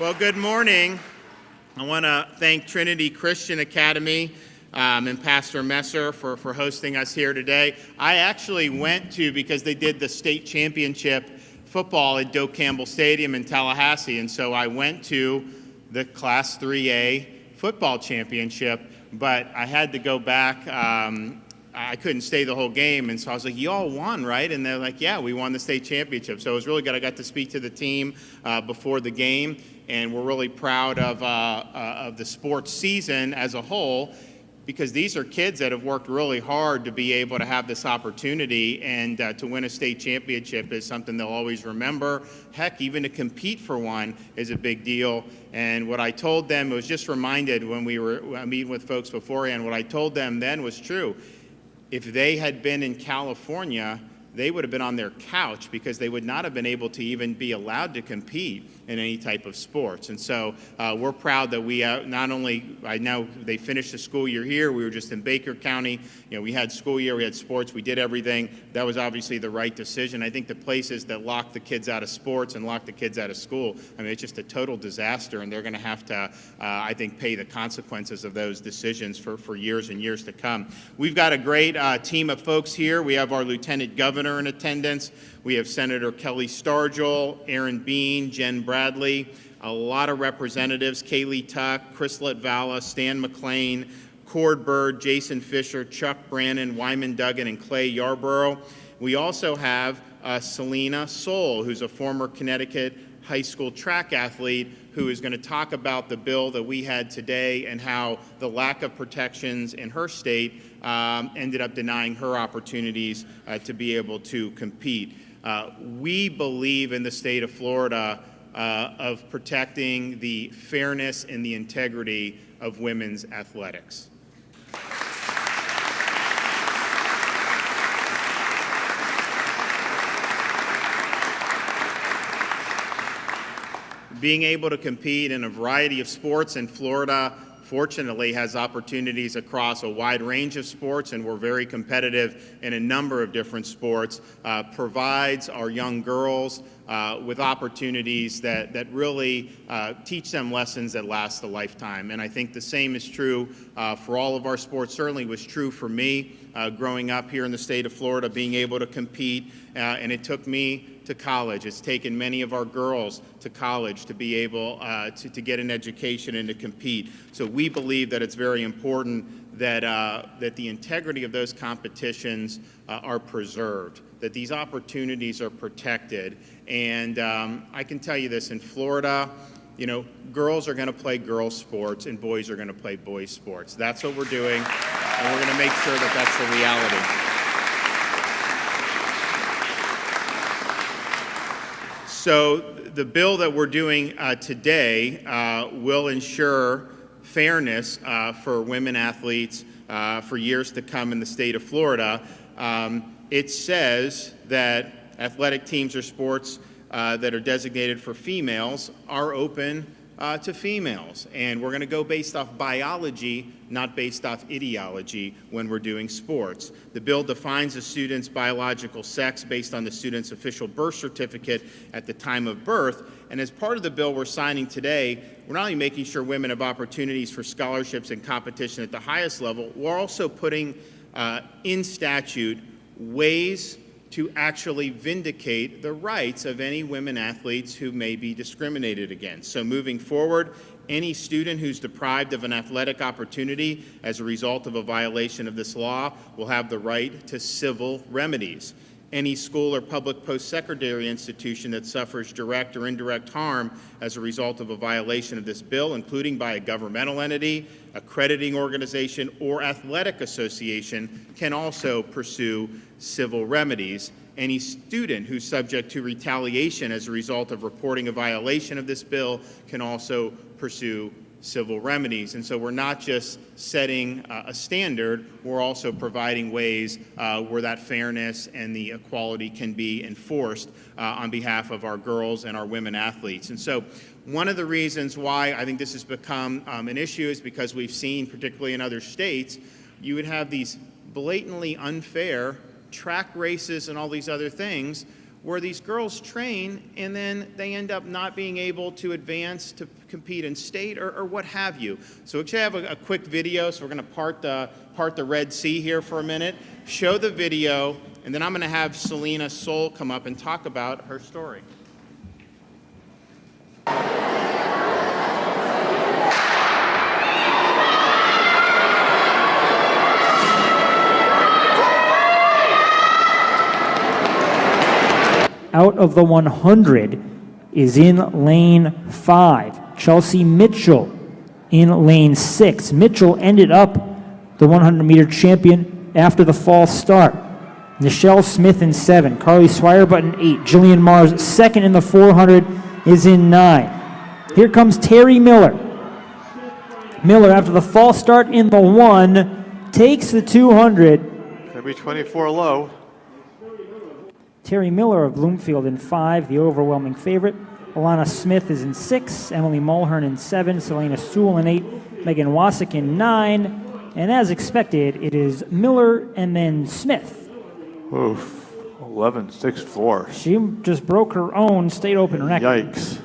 Well, good morning. I want to thank Trinity Christian Academy and Pastor Messer for hosting us here today. I actually went to, because they did the state championship football at Doak Campbell Stadium in Tallahassee, and so I went to the Class 3A football championship, but I had to go back. I couldn't stay the whole game, and so I was like, you all won, right? And they're like, yeah, we won the state championship. So it was really good. I got to speak to the team before the game, and we're really proud of the sports season as a whole, because these are kids that have worked really hard to be able to have this opportunity, and to win a state championship is something they'll always remember. Heck, even to compete for one is a big deal. And what I told them, it was just reminded when we were meeting with folks beforehand, what I told them then was true. If they had been in California, they would have been on their couch, because they would not have been able to even be allowed to compete in any type of sports. And so we're proud that we not only, I know they finished the school year here, we were just in Baker County, we had school year, we had sports, we did everything. That was obviously the right decision. I think the places that lock the kids out of sports and lock the kids out of school, I mean, it's just a total disaster, and they're going to have to, I think, pay the consequences of those decisions for years and years to come. We've got a great team of folks here. We have our Lieutenant Governor in attendance. We have Senator Kelly Stargel, Aaron Bean, Jen Bradley, a lot of representatives, Kaylee Tuck, Chris Latvala, Stan McLean, Cord Bird, Jason Fisher, Chuck Brannon, Wyman Duggan, and Clay Yarborough. We also have Selena Soul, who's a former Connecticut high school track athlete, who is going to talk about the bill that we had today and how the lack of protections in her state ended up denying her opportunities to be able to compete. We believe in the state of Florida of protecting the fairness and the integrity of women's athletics. Being able to compete in a variety of sports in Florida, fortunately, has opportunities across a wide range of sports, and we're very competitive in a number of different sports, provides our young girls with opportunities that really teach them lessons that last a lifetime. And I think the same is true for all of our sports. Certainly was true for me growing up here in the state of Florida, being able to compete, and it took me to college. It's taken many of our girls to college to be able to get an education and to compete. So we believe that it's very important that the integrity of those competitions are preserved, that these opportunities are protected. And I can tell you this, in Florida, girls are going to play girls' sports and boys are going to play boys' sports. That's what we're doing, and we're going to make sure that that's the reality. So the bill that we're doing today will ensure fairness for women athletes for years to come in the state of Florida. It says that athletic teams or sports that are designated for females are open to females. And we're going to go based off biology, not based off ideology when we're doing sports. The bill defines a student's biological sex based on the student's official birth certificate at the time of birth. And as part of the bill we're signing today, we're not only making sure women have opportunities for scholarships and competition at the highest level, we're also putting in statute ways to actually vindicate the rights of any women athletes who may be discriminated against. So moving forward, any student who's deprived of an athletic opportunity as a result of a violation of this law will have the right to civil remedies. Any school or public post-secondary institution that suffers direct or indirect harm as a result of a violation of this bill, including by a governmental entity, accrediting organization, or athletic association, can also pursue civil remedies. Any student who's subject to retaliation as a result of reporting a violation of this bill can also pursue civil remedies. And so we're not just setting a standard, we're also providing ways where that fairness and the equality can be enforced on behalf of our girls and our women athletes. And so one of the reasons why I think this has become an issue is because we've seen, particularly in other states, you would have these blatantly unfair track races and all these other things where these girls train and then they end up not being able to advance to compete in state or what have you. So we actually have a quick video, so we're going to part the Red Sea here for a minute, show the video, and then I'm going to have Selena Soul come up and talk about her story. Out of the 100 is in lane 5. Chelsea Mitchell in lane 6. Mitchell ended up the 100-meter champion after the false start. Nichelle Smith in 7. Carly Swire-Butt in 8. Jillian Mars, second in the 400, is in 9. Here comes Terry Miller. Miller, after the false start in the 1, takes the 200. Gonna be 24 low. Terry Miller of Bloomfield in 5, the overwhelming favorite. Alana Smith is in 6, Emily Mulhern in 7, Selena Sewell in 8, Megan Wasik in 9, and as expected, it is Miller and then Smith. Oof, 11.64. She just broke her own state open record. Yikes.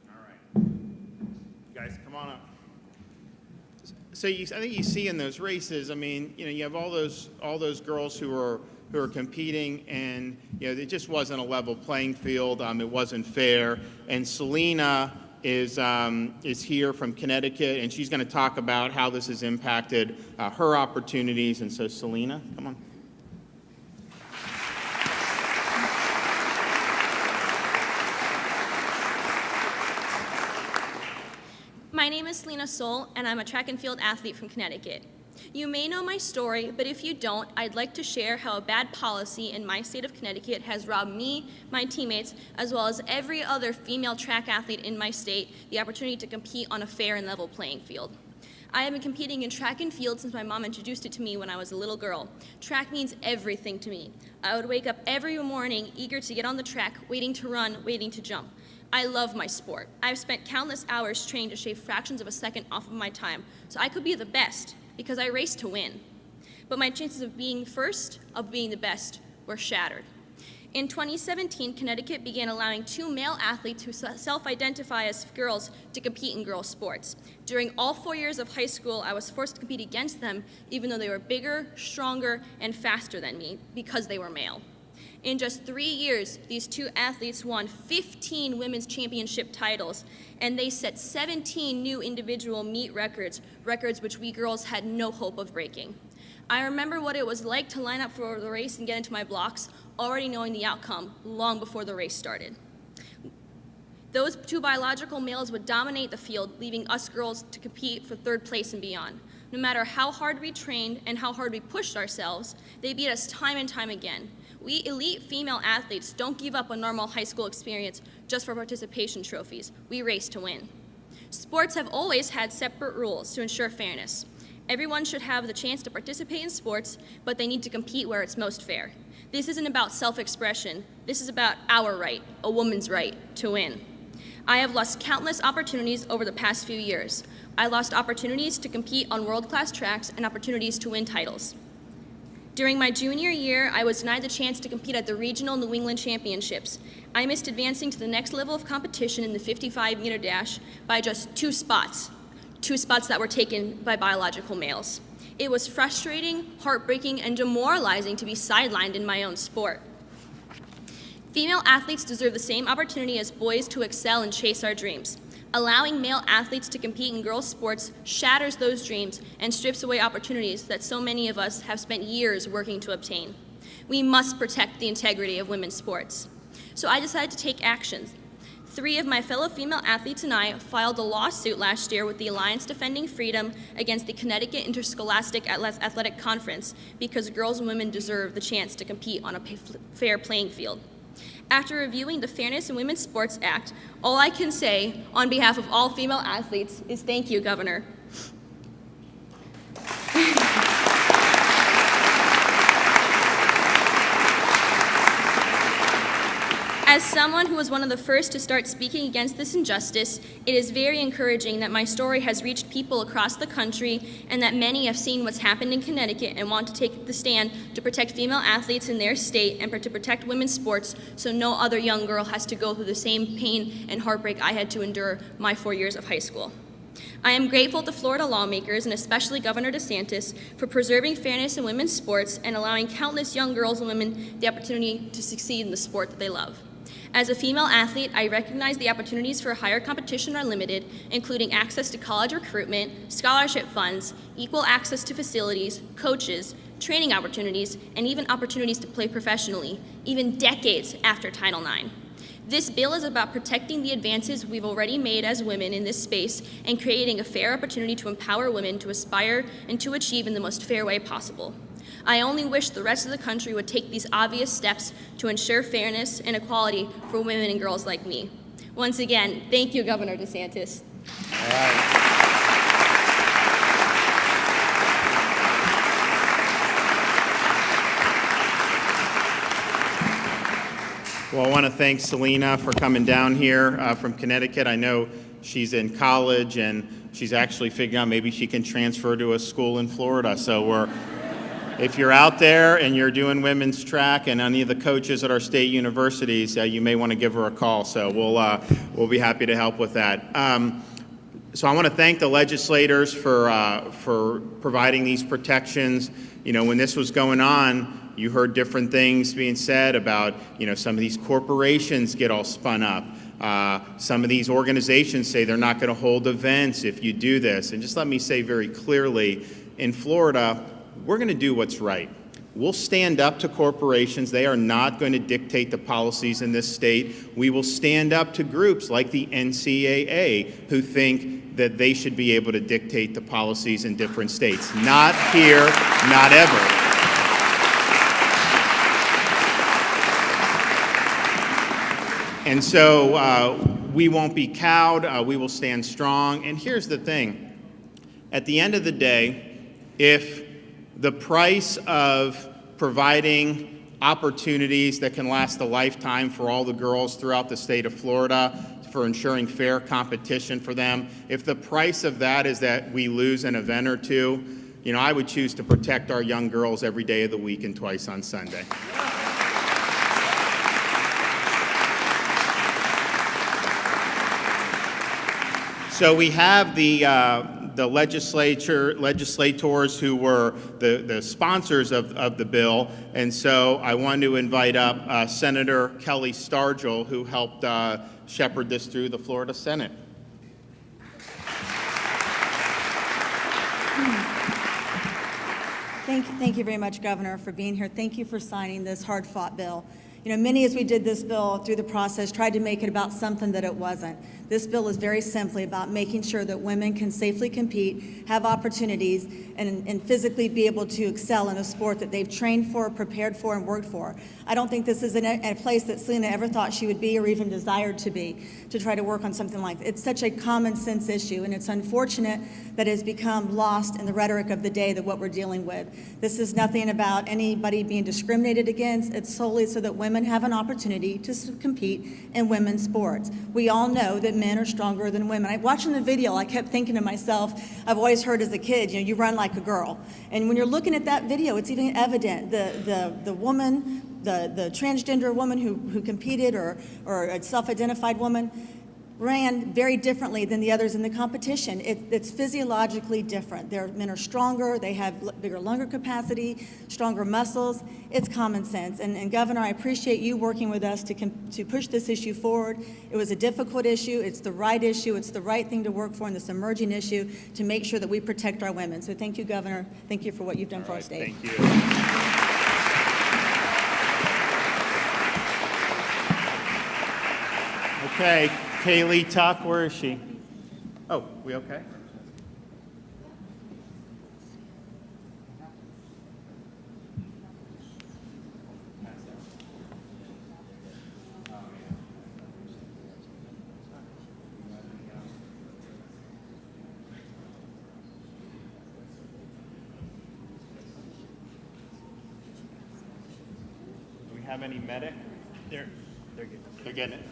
All right. Guys, come on up. So I think you see in those races, I mean, you have all those girls who are competing, and it just wasn't a level playing field. It wasn't fair. And Selena is here from Connecticut, and she's going to talk about how this has impacted her opportunities. And so, Selena, come on. My name is Selena Soul, and I'm a track and field athlete from Connecticut. You may know my story, but if you don't, I'd like to share how a bad policy in my state of Connecticut has robbed me, my teammates, as well as every other female track athlete in my state the opportunity to compete on a fair and level playing field. I have been competing in track and field since my mom introduced it to me when I was a little girl. Track means everything to me. I would wake up every morning eager to get on the track, waiting to run, waiting to jump. I love my sport. I've spent countless hours trained to shave fractions of a second off of my time so I could be the best, because I raced to win. But my chances of being first, of being the best, were shattered. In 2017, Connecticut began allowing 2 male athletes who self-identify as girls to compete in girls' sports. During all 4 years of high school, I was forced to compete against them, even though they were bigger, stronger, and faster than me, because they were male. In just 3 years, these 2 athletes won 15 women's championship titles, and they set 17 new individual meet records which we girls had no hope of breaking. I remember what it was like to line up for the race and get into my blocks, already knowing the outcome long before the race started. Those 2 biological males would dominate the field, leaving us girls to compete for 3rd place and beyond. No matter how hard we trained and how hard we pushed ourselves, they beat us time and time again. We elite female athletes don't give up a normal high school experience just for participation trophies. We race to win. Sports have always had separate rules to ensure fairness. Everyone should have the chance to participate in sports, but they need to compete where it's most fair. This isn't about self-expression. This is about our right, a woman's right, to win. I have lost countless opportunities over the past few years. I lost opportunities to compete on world-class tracks and opportunities to win titles. During my junior year, I was denied the chance to compete at the regional New England Championships. I missed advancing to the next level of competition in the 55-meter dash by just 2 spots that were taken by biological males. It was frustrating, heartbreaking, and demoralizing to be sidelined in my own sport. Female athletes deserve the same opportunity as boys to excel and chase our dreams. Allowing male athletes to compete in girls' sports shatters those dreams and strips away opportunities that so many of us have spent years working to obtain. We must protect the integrity of women's sports. So I decided to take action. 3 of my fellow female athletes and I filed a lawsuit last year with the Alliance Defending Freedom against the Connecticut Interscholastic Athletic Conference because girls and women deserve the chance to compete on a fair playing field. After reviewing the Fairness in Women's Sports Act, all I can say on behalf of all female athletes is thank you, Governor. As someone who was one of the first to start speaking against this injustice, it is very encouraging that my story has reached people across the country and that many have seen what's happened in Connecticut and want to take the stand to protect female athletes in their state and to protect women's sports so no other young girl has to go through the same pain and heartbreak I had to endure my 4 years of high school. I am grateful to Florida lawmakers and especially Governor DeSantis for preserving fairness in women's sports and allowing countless young girls and women the opportunity to succeed in the sport that they love. As a female athlete, I recognize the opportunities for higher competition are limited, including access to college recruitment, scholarship funds, equal access to facilities, coaches, training opportunities, and even opportunities to play professionally, even decades after Title IX. This bill is about protecting the advances we've already made as women in this space and creating a fair opportunity to empower women to aspire and to achieve in the most fair way possible. I only wish the rest of the country would take these obvious steps to ensure fairness and equality for women and girls like me. Once again, thank you, Governor DeSantis. All right. Well, I want to thank Selena for coming down here from Connecticut. I know she's in college and she's actually figuring out maybe she can transfer to a school in Florida. So if you're out there and you're doing women's track and any of the coaches at our state universities, you may want to give her a call. So we'll be happy to help with that. So I want to thank the legislators for providing these protections. You know, when this was going on, you heard different things being said about, you know, some of these corporations get all spun up. Some of these organizations say they're not going to hold events if you do this. And just let me say very clearly, in Florida, we're going to do what's right. We'll stand up to corporations. They are not going to dictate the policies in this state. We will stand up to groups like the NCAA who think that they should be able to dictate the policies in different states. Not here, not ever. And so we won't be cowed. We will stand strong. And here's the thing. At the end of the day, if the price of providing opportunities that can last a lifetime for all the girls throughout the state of Florida, for ensuring fair competition for them, if the price of that is that we lose an event or two, you know, I would choose to protect our young girls every day of the week and twice on Sunday. So we have the legislators who were the sponsors of the bill, and so I want to invite up Senator Kelly Stargel, who helped shepherd this through the Florida Senate. Thank you very much, Governor, for being here. Thank you for signing this hard-fought bill. You know, many, as we did this bill through the process, tried to make it about something that it wasn't. This bill is very simply about making sure that women can safely compete, have opportunities, and physically be able to excel in a sport that they've trained for, prepared for, and worked for. I don't think this is a place that Selena ever thought she would be or even desired to be, to try to work on something like that. It's such a common sense issue, and it's unfortunate that it has become lost in the rhetoric of the day that what we're dealing with. This is nothing about anybody being discriminated against. It's solely so that women have an opportunity to compete in women's sports. We all know that men are stronger than women. Watching the video, I kept thinking to myself, I've always heard as a kid, you know, you run like a girl. And when you're looking at that video, it's even evident. The woman, the transgender woman who competed, or a self-identified woman, ran very differently than the others in the competition. It's physiologically different. Men are stronger, they have bigger lung capacity, stronger muscles. It's common sense. And Governor, I appreciate you working with us to push this issue forward. It was a difficult issue. It's the right issue. It's the right thing to work for in this emerging issue to make sure that we protect our women. So thank you, Governor. Thank you for what you've done for our state. Thank you. Okay, Kaylee Tuck, where is she? Oh, we okay? Do we have any medic there? They're getting it.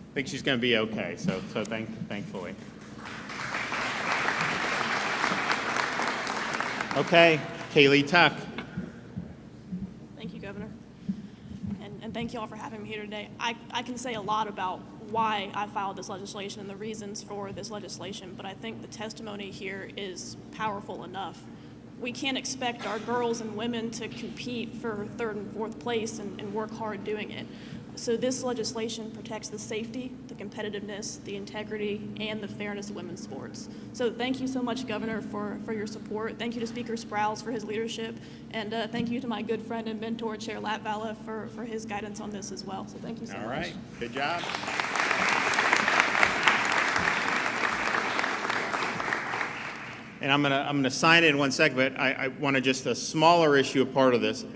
I think she's going to be okay, so thankfully. Okay, Kaylee Tuck. Thank you, Governor. And thank you all for having me here today. I can say a lot about why I filed this legislation and the reasons for this legislation, but I think the testimony here is powerful enough. We can't expect our girls and women to compete for third and fourth place and work hard doing it. So this legislation protects the safety, the competitiveness, the integrity, and the fairness of women's sports. So thank you so much, Governor, for your support. Thank you to Speaker Sprouse for his leadership. And thank you to my good friend and mentor, Chair Latvala, for his guidance on this as well. So thank you so much. All right, good job. And I'm gonna sign it in 1 second, but I want to just a smaller issue, a part of this.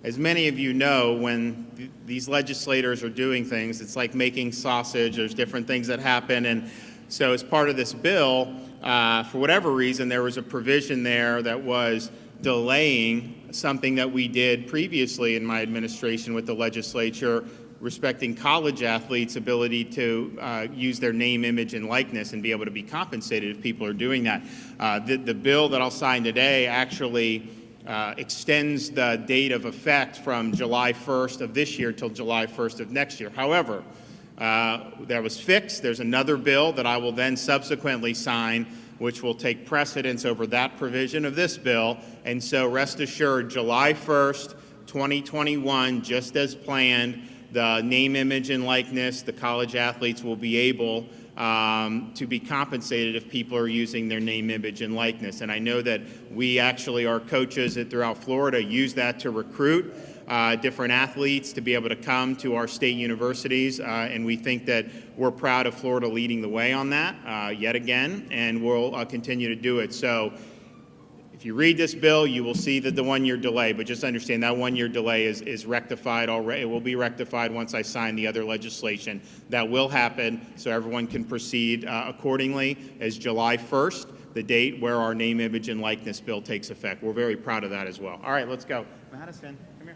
As many of you know, when these legislators are doing things, it's like making sausage. There's different things that happen. And so as part of this bill, for whatever reason, there was a provision there that was delaying something that we did previously in my administration with the legislature respecting college athletes' ability to use their name, image, and likeness and be able to be compensated if people are doing that. The bill that I'll sign today actually extends the date of effect from July 1st of this year till July 1st of next year. However, that was fixed. There's another bill that I will then subsequently sign, which will take precedence over that provision of this bill. And so rest assured, July 1st, 2021, just as planned, the name, image, and likeness, the college athletes will be able to be compensated if people are using their name, image, and likeness. And I know that we actually, our coaches throughout Florida, use that to recruit different athletes to be able to come to our state universities. And we think that we're proud of Florida leading the way on that yet again, and we'll continue to do it. So if you read this bill, you will see that the one-year delay, but just understand that one-year delay is rectified already. It will be rectified once I sign the other legislation. That will happen, so everyone can proceed accordingly as July 1st, the date where our name, image, and likeness bill takes effect. We're very proud of that as well. All right, let's go. Madison, come here.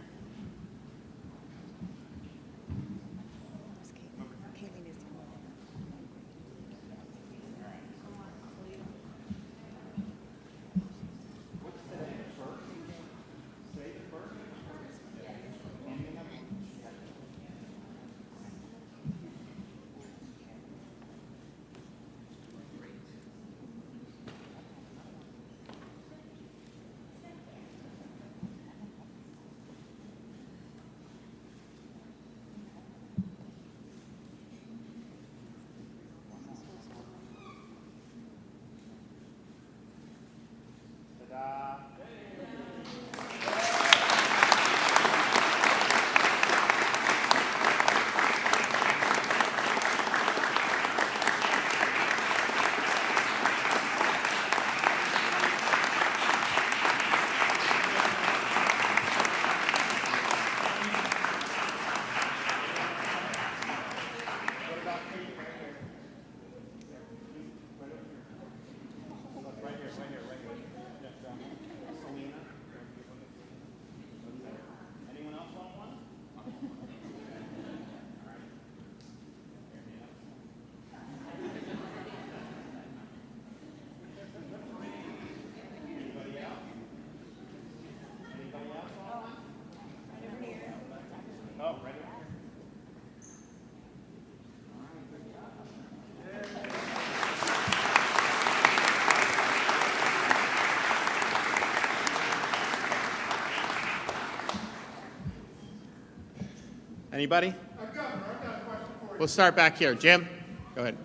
Anybody? I've got a question for you. We'll start back here. Jim, go ahead.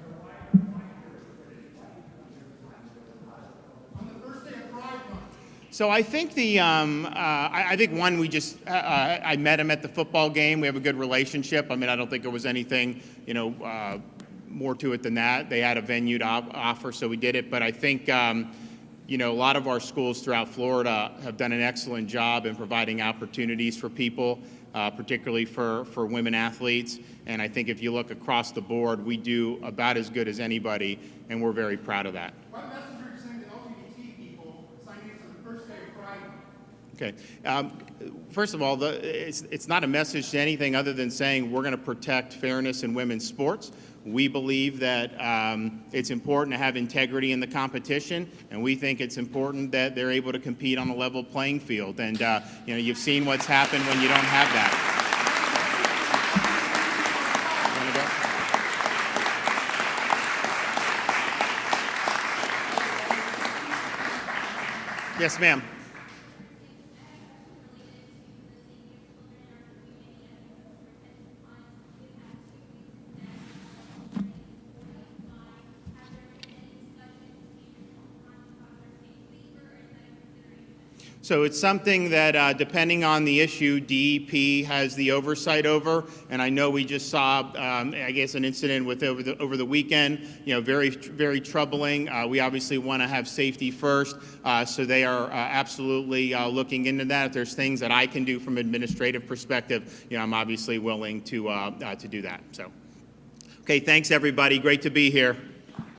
On the first day of Pride Month, So I think I think one, we just, I met him at the football game. We have a good relationship. I mean, I don't think there was anything, more to it than that. They had a venue to offer, so we did it. But I think, a lot of our schools throughout Florida have done an excellent job in providing opportunities for people, particularly for women athletes. And I think if you look across the board, we do about as good as anybody, and we're very proud of that. What message are you sending to LGBT people signing up for the first day of Pride? Okay. First of all, it's not a message to anything other than saying we're going to protect fairness in women's sports. We believe that it's important to have integrity in the competition, and we think it's important that they're able to compete on a level playing field. And you've seen what's happened when you don't have that. Yes, ma'am. So it's something that, depending on the issue, DEP has the oversight over. And I know we just saw, I guess, an incident with over the weekend. Very, very troubling. We obviously want to have safety first, so they are absolutely looking into that. If there's things that I can do from an administrative perspective, I'm obviously willing to do that. So, okay, thanks everybody. Great to be here.